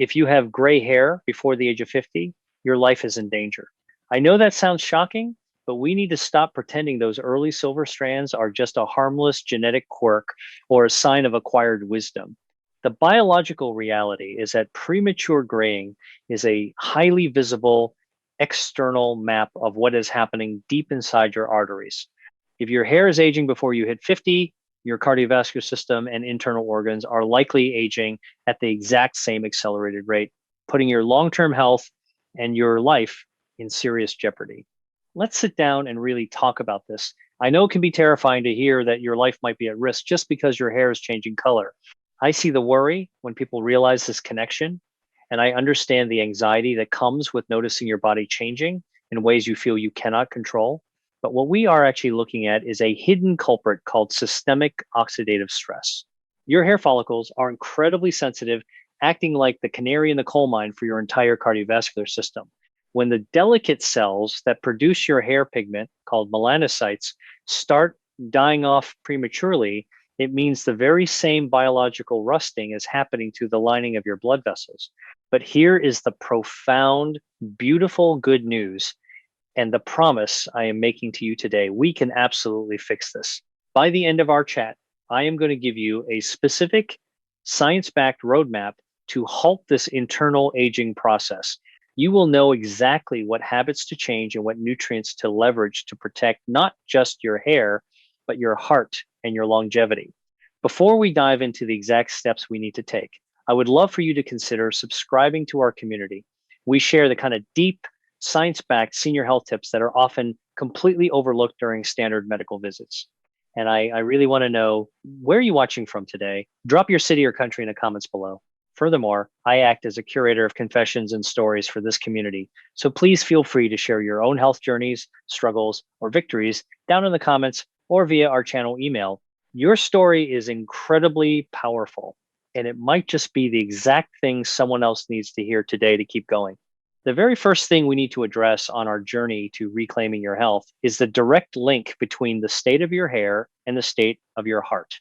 If you have gray hair before the age of 50, your life is in danger. I know that sounds shocking, but we need to stop pretending those early silver strands are just a harmless genetic quirk or a sign of acquired wisdom. The biological reality is that premature graying is a highly visible external map of what is happening deep inside your arteries. If your hair is aging before you hit 50, your cardiovascular system and internal organs are likely aging at the exact same accelerated rate, putting your long term health and your life in serious jeopardy. Let's sit down and really talk about this. I know it can be terrifying to hear that your life might be at risk just because your hair is changing color. I see the worry when people realize this connection, and I understand the anxiety that comes with noticing your body changing in ways you feel you cannot control. But what we are actually looking at is a hidden culprit called systemic oxidative stress. Your hair follicles are incredibly sensitive, acting like the canary in the coal mine for your entire cardiovascular system. When the delicate cells that produce your hair pigment, called melanocytes, start dying off prematurely, it means the very same biological rusting is happening to the lining of your blood vessels. But here is the profound, beautiful good news and the promise I am making to you today. We can absolutely fix this. By the end of our chat, I am going to give you a specific science-backed roadmap to halt this internal aging process. You will know exactly what habits to change and what nutrients to leverage to protect not just your hair, but your heart and your longevity. Before we dive into the exact steps we need to take, I would love for you to consider subscribing to our community. We share the kind of deep, science-backed senior health tips that are often completely overlooked during standard medical visits. And I really want to know, where are you watching from today? Drop your city or country in the comments below. Furthermore, I act as a curator of confessions and stories for this community. So please feel free to share your own health journeys, struggles, or victories down in the comments or via our channel email. Your story is incredibly powerful, and it might just be the exact thing someone else needs to hear today to keep going. The very first thing we need to address on our journey to reclaiming your health is the direct link between the state of your hair and the state of your heart.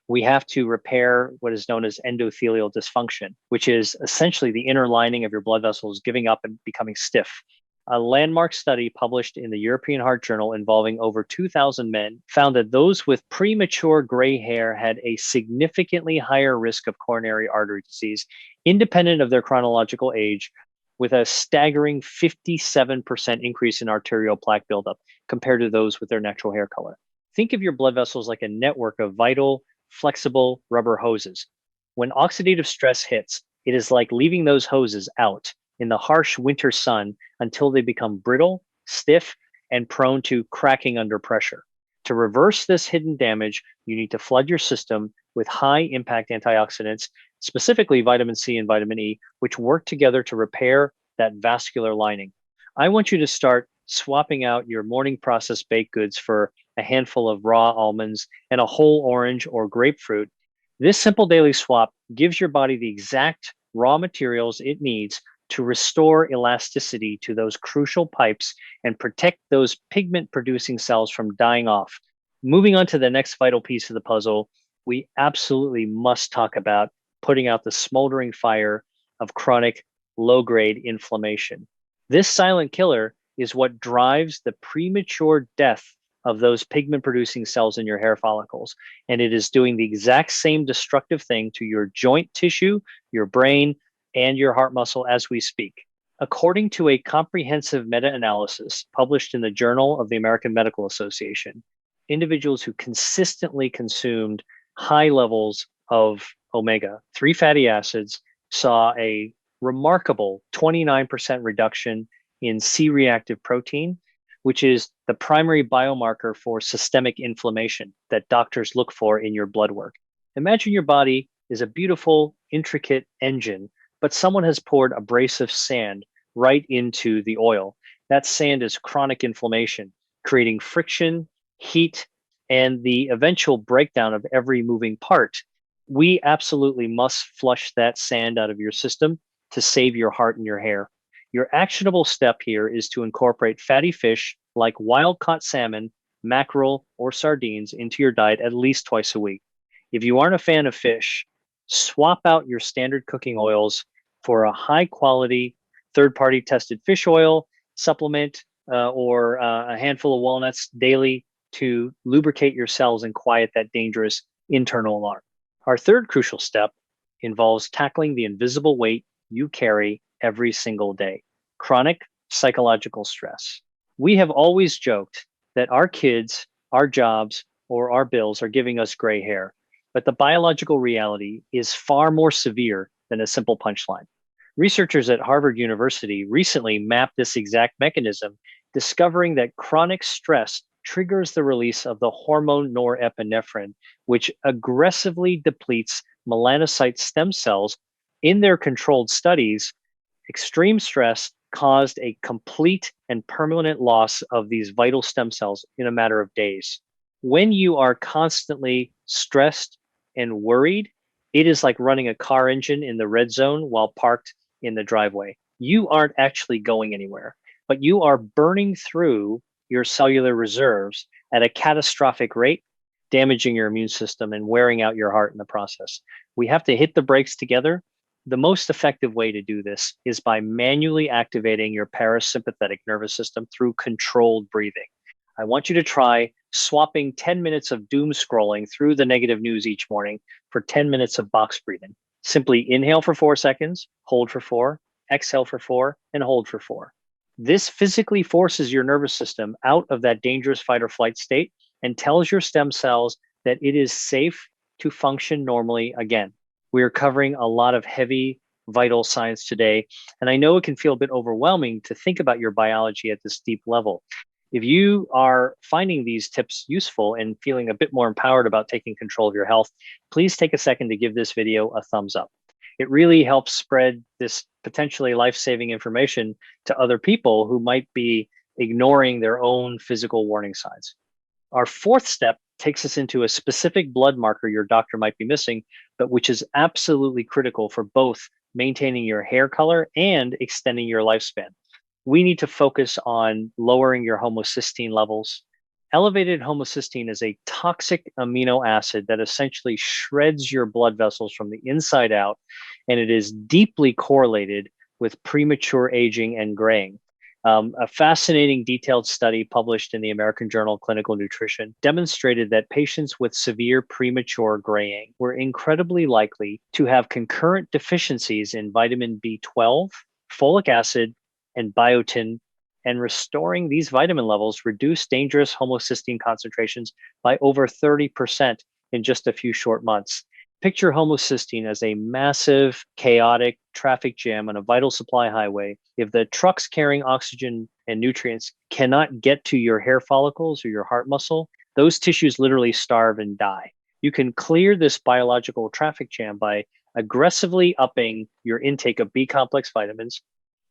We have to repair what is known as endothelial dysfunction, which is essentially the inner lining of your blood vessels giving up and becoming stiff. A landmark study published in the European Heart Journal involving over 2,000 men found that those with premature gray hair had a significantly higher risk of coronary artery disease, independent of their chronological age, with a staggering 57% increase in arterial plaque buildup compared to those with their natural hair color. Think of your blood vessels like a network of vital, flexible rubber hoses. When oxidative stress hits, it is like leaving those hoses out in the harsh winter sun until they become brittle, stiff, and prone to cracking under pressure. To reverse this hidden damage, you need to flood your system with high impact antioxidants, specifically vitamin C and vitamin E, which work together to repair that vascular lining. I want you to start swapping out your morning processed baked goods for a handful of raw almonds and a whole orange or grapefruit. This simple daily swap gives your body the exact raw materials it needs to restore elasticity to those crucial pipes and protect those pigment producing cells from dying off. Moving on to the next vital piece of the puzzle, we absolutely must talk about putting out the smoldering fire of chronic low-grade inflammation. This silent killer is what drives the premature death of those pigment-producing cells in your hair follicles, and it is doing the exact same destructive thing to your joint tissue, your brain, and your heart muscle as we speak. According to a comprehensive meta-analysis published in the Journal of the American Medical Association, individuals who consistently consumed high levels of omega-3 fatty acids saw a remarkable 29% reduction in C-reactive protein, which is the primary biomarker for systemic inflammation that doctors look for in your blood work. Imagine your body is a beautiful, intricate engine, but someone has poured abrasive sand right into the oil. That sand is chronic inflammation, creating friction, heat, and the eventual breakdown of every moving part. We absolutely must flush that sand out of your system to save your heart and your hair. Your actionable step here is to incorporate fatty fish like wild-caught salmon, mackerel, or sardines into your diet at least twice a week. If you aren't a fan of fish, swap out your standard cooking oils for a high quality, third-party tested fish oil supplement or a handful of walnuts daily to lubricate your cells and quiet that dangerous internal alarm. Our third crucial step involves tackling the invisible weight you carry every single day: chronic psychological stress. We have always joked that our kids, our jobs, or our bills are giving us gray hair, but the biological reality is far more severe than a simple punchline. Researchers at Harvard University recently mapped this exact mechanism, discovering that chronic stress triggers the release of the hormone norepinephrine, which aggressively depletes melanocyte stem cells. In their controlled studies, extreme stress caused a complete and permanent loss of these vital stem cells in a matter of days. When you are constantly stressed and worried, it is like running a car engine in the red zone while parked in the driveway. You aren't actually going anywhere, but you are burning through your cellular reserves at a catastrophic rate, damaging your immune system and wearing out your heart in the process. We have to hit the brakes together. The most effective way to do this is by manually activating your parasympathetic nervous system through controlled breathing. I want you to try swapping 10 minutes of doom scrolling through the negative news each morning for 10 minutes of box breathing. Simply inhale for 4 seconds, hold for 4, exhale for 4, and hold for 4. This physically forces your nervous system out of that dangerous fight or flight state and tells your stem cells that it is safe to function normally again. We are covering a lot of heavy, vital science today, and I know it can feel a bit overwhelming to think about your biology at this deep level. If you are finding these tips useful and feeling a bit more empowered about taking control of your health, please take a second to give this video a thumbs up. It really helps spread this potentially life-saving information to other people who might be ignoring their own physical warning signs. Our fourth step takes us into a specific blood marker your doctor might be missing, but which is absolutely critical for both maintaining your hair color and extending your lifespan. We need to focus on lowering your homocysteine levels. Elevated homocysteine is a toxic amino acid that essentially shreds your blood vessels from the inside out, and it is deeply correlated with premature aging and graying. A fascinating detailed study published in the American Journal of Clinical Nutrition demonstrated that patients with severe premature graying were incredibly likely to have concurrent deficiencies in vitamin B12, folic acid, and biotin, and restoring these vitamin levels reduced dangerous homocysteine concentrations by over 30% in just a few short months. Picture homocysteine as a massive, chaotic traffic jam on a vital supply highway. If the trucks carrying oxygen and nutrients cannot get to your hair follicles or your heart muscle, those tissues literally starve and die. You can clear this biological traffic jam by aggressively upping your intake of B complex vitamins.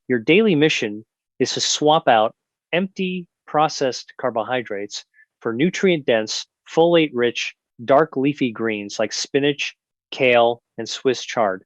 Your daily mission is to swap out empty processed carbohydrates for nutrient-dense, folate-rich, dark leafy greens like spinach, kale, and Swiss chard.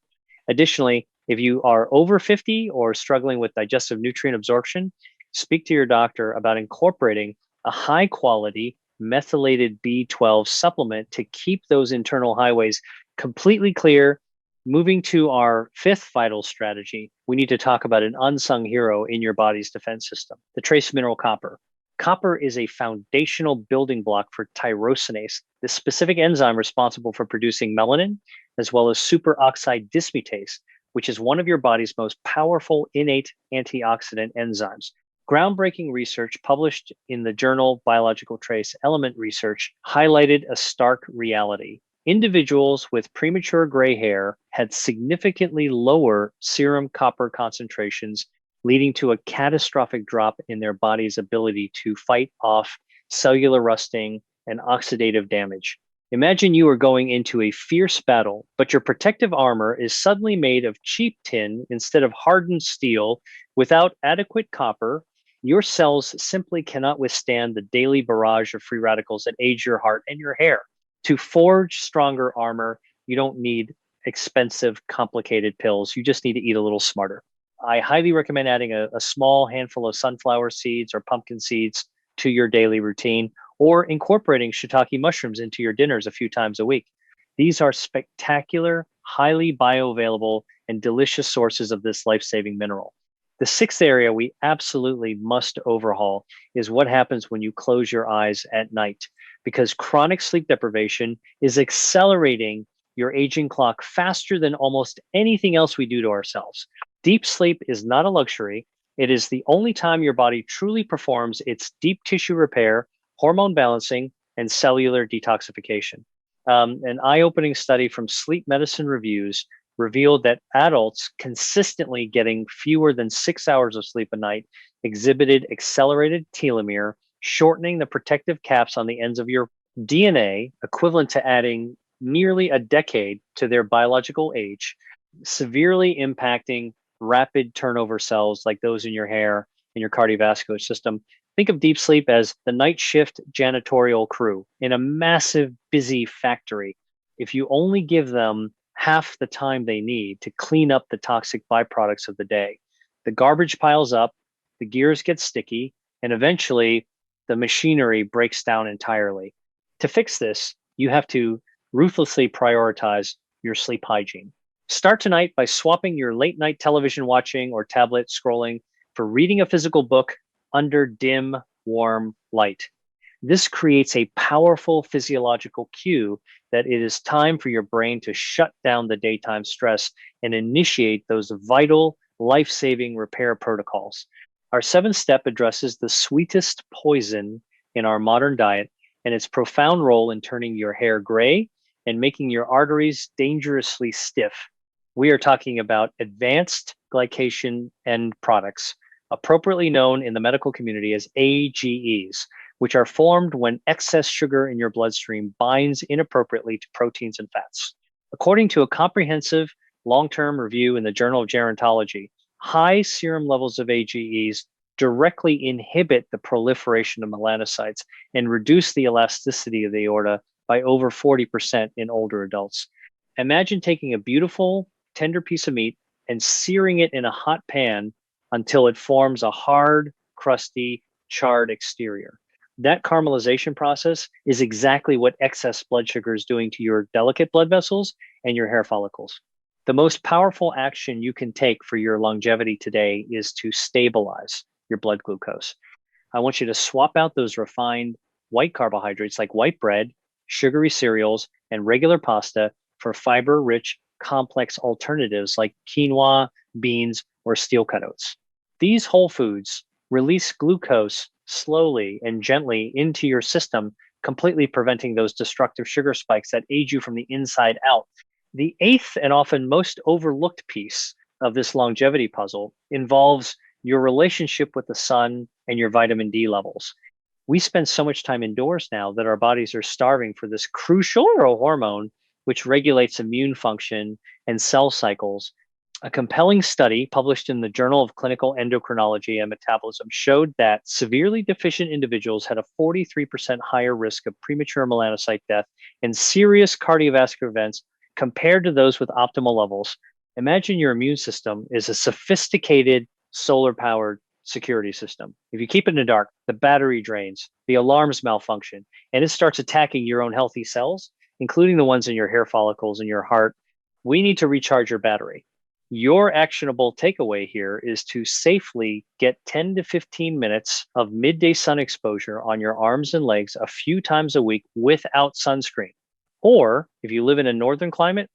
Additionally, if you are over 50 or struggling with digestive nutrient absorption, speak to your doctor about incorporating a high-quality methylated B12 supplement to keep those internal highways completely clear. Moving to our fifth vital strategy, we need to talk about an unsung hero in your body's defense system, the trace mineral copper. Copper is a foundational building block for tyrosinase, the specific enzyme responsible for producing melanin, as well as superoxide dismutase, which is one of your body's most powerful innate antioxidant enzymes. Groundbreaking research published in the journal Biological Trace Element Research highlighted a stark reality. Individuals with premature gray hair had significantly lower serum copper concentrations, leading to a catastrophic drop in their body's ability to fight off cellular rusting and oxidative damage. Imagine you are going into a fierce battle, but your protective armor is suddenly made of cheap tin instead of hardened steel. Without adequate copper, your cells simply cannot withstand the daily barrage of free radicals that age your heart and your hair. To forge stronger armor, you don't need expensive, complicated pills. You just need to eat a little smarter. I highly recommend adding a small handful of sunflower seeds or pumpkin seeds to your daily routine, or incorporating shiitake mushrooms into your dinners a few times a week. These are spectacular, highly bioavailable, and delicious sources of this life-saving mineral. The sixth area we absolutely must overhaul is what happens when you close your eyes at night, because chronic sleep deprivation is accelerating your aging clock faster than almost anything else we do to ourselves. Deep sleep is not a luxury. It is the only time your body truly performs its deep tissue repair, hormone balancing, and cellular detoxification. An eye opening study from Sleep Medicine Reviews revealed that adults consistently getting fewer than 6 hours of sleep a night exhibited accelerated telomere, shortening the protective caps on the ends of your DNA, equivalent to adding nearly a decade to their biological age, severely impacting rapid turnover cells like those in your hair and your cardiovascular system. Think of deep sleep as the night shift janitorial crew in a massive, busy factory. If you only give them half the time they need to clean up the toxic byproducts of the day, the garbage piles up, the gears get sticky, and eventually the machinery breaks down entirely. To fix this, you have to ruthlessly prioritize your sleep hygiene. Start tonight by swapping your late night television watching or tablet scrolling for reading a physical book under dim, warm light. This creates a powerful physiological cue that it is time for your brain to shut down the daytime stress and initiate those vital, life saving repair protocols. Our seventh step addresses the sweetest poison in our modern diet and its profound role in turning your hair gray and making your arteries dangerously stiff. We are talking about advanced glycation end products, appropriately known in the medical community as AGEs, which are formed when excess sugar in your bloodstream binds inappropriately to proteins and fats. According to a comprehensive long-term review in the Journal of Gerontology, high serum levels of AGEs directly inhibit the proliferation of melanocytes and reduce the elasticity of the aorta by over 40% in older adults. Imagine taking a beautiful, tender piece of meat and searing it in a hot pan until it forms a hard, crusty, charred exterior. That caramelization process is exactly what excess blood sugar is doing to your delicate blood vessels and your hair follicles. The most powerful action you can take for your longevity today is to stabilize your blood glucose. I want you to swap out those refined white carbohydrates like white bread, sugary cereals, and regular pasta for fiber-rich, complex alternatives like quinoa, beans, or steel cut oats. These whole foods release glucose slowly and gently into your system, completely preventing those destructive sugar spikes that age you from the inside out. The eighth and often most overlooked piece of this longevity puzzle involves your relationship with the sun and your vitamin D levels. We spend so much time indoors now that our bodies are starving for this crucial hormone, which regulates immune function and cell cycles. A compelling study published in the Journal of Clinical Endocrinology and Metabolism showed that severely deficient individuals had a 43% higher risk of premature melanocyte death and serious cardiovascular events compared to those with optimal levels. Imagine your immune system is a sophisticated solar powered security system. If you keep it in the dark, the battery drains, the alarms malfunction, and it starts attacking your own healthy cells, including the ones in your hair follicles and your heart. We need to recharge your battery. Your actionable takeaway here is to safely get 10 to 15 minutes of midday sun exposure on your arms and legs a few times a week without sunscreen. Or if you live in a northern climate,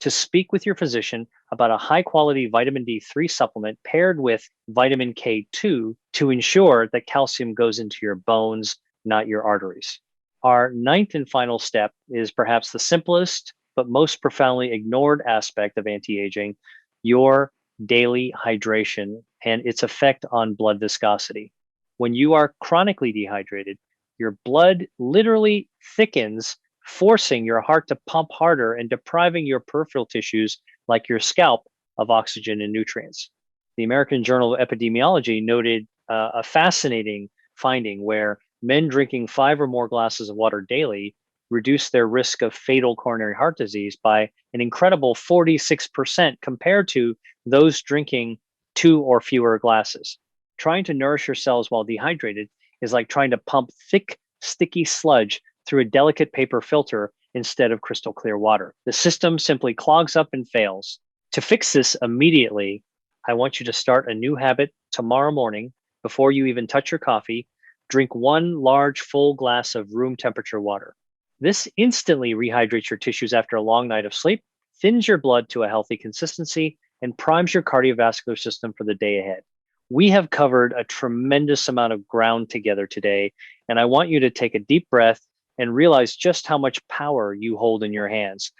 to speak with your physician about a high quality vitamin D3 supplement paired with vitamin K2 to ensure that calcium goes into your bones, not your arteries. Our ninth and final step is perhaps the simplest but most profoundly ignored aspect of anti-aging, your daily hydration and its effect on blood viscosity. When you are chronically dehydrated, your blood literally thickens, forcing your heart to pump harder and depriving your peripheral tissues, like your scalp, of oxygen and nutrients. The American Journal of Epidemiology noted a fascinating finding where men drinking 5 or more glasses of water daily reduce their risk of fatal coronary heart disease by an incredible 46% compared to those drinking 2 or fewer glasses. Trying to nourish your cells while dehydrated is like trying to pump thick, sticky sludge through a delicate paper filter instead of crystal clear water. The system simply clogs up and fails. To fix this immediately, I want you to start a new habit tomorrow morning before you even touch your coffee. Drink one large full glass of room temperature water. This instantly rehydrates your tissues after a long night of sleep, thins your blood to a healthy consistency, and primes your cardiovascular system for the day ahead. We have covered a tremendous amount of ground together today, and I want you to take a deep breath and realize just how much power you hold in your hands.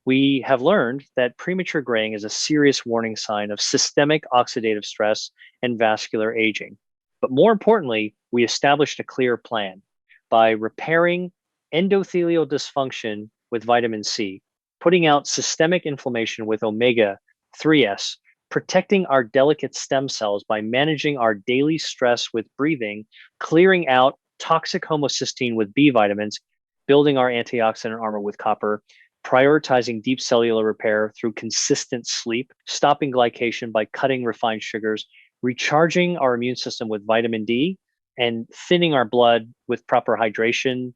We have learned that premature graying is a serious warning sign of systemic oxidative stress and vascular aging. But more importantly, we established a clear plan by repairing endothelial dysfunction with vitamin C, putting out systemic inflammation with omega 3s, protecting our delicate stem cells by managing our daily stress with breathing, clearing out toxic homocysteine with B vitamins, building our antioxidant armor with copper, prioritizing deep cellular repair through consistent sleep, stopping glycation by cutting refined sugars, recharging our immune system with vitamin D, and thinning our blood with proper hydration.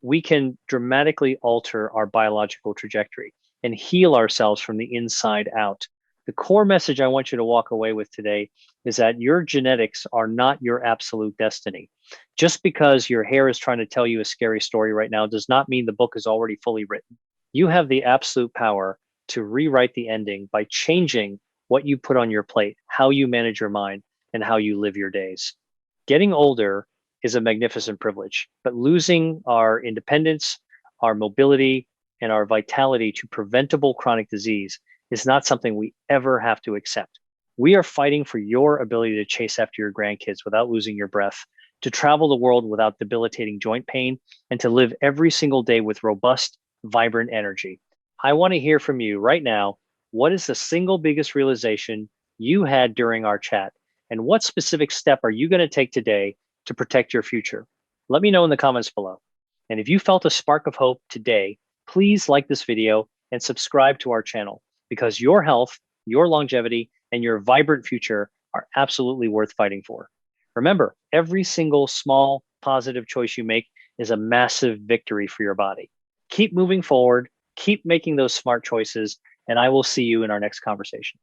We can dramatically alter our biological trajectory and heal ourselves from the inside out. The core message I want you to walk away with today is that your genetics are not your absolute destiny. Just because your hair is trying to tell you a scary story right now does not mean the book is already fully written. You have the absolute power to rewrite the ending by changing what you put on your plate, how you manage your mind, and how you live your days. Getting older is a magnificent privilege, but losing our independence, our mobility, and our vitality to preventable chronic disease is not something we ever have to accept. We are fighting for your ability to chase after your grandkids without losing your breath, to travel the world without debilitating joint pain, and to live every single day with robust, vibrant energy. I want to hear from you right now. What is the single biggest realization you had during our chat? And what specific step are you going to take today to protect your future? Let me know in the comments below. And if you felt a spark of hope today, please like this video and subscribe to our channel because your health, your longevity, and your vibrant future are absolutely worth fighting for. Remember, every single small positive choice you make is a massive victory for your body. Keep moving forward, keep making those smart choices, and I will see you in our next conversation.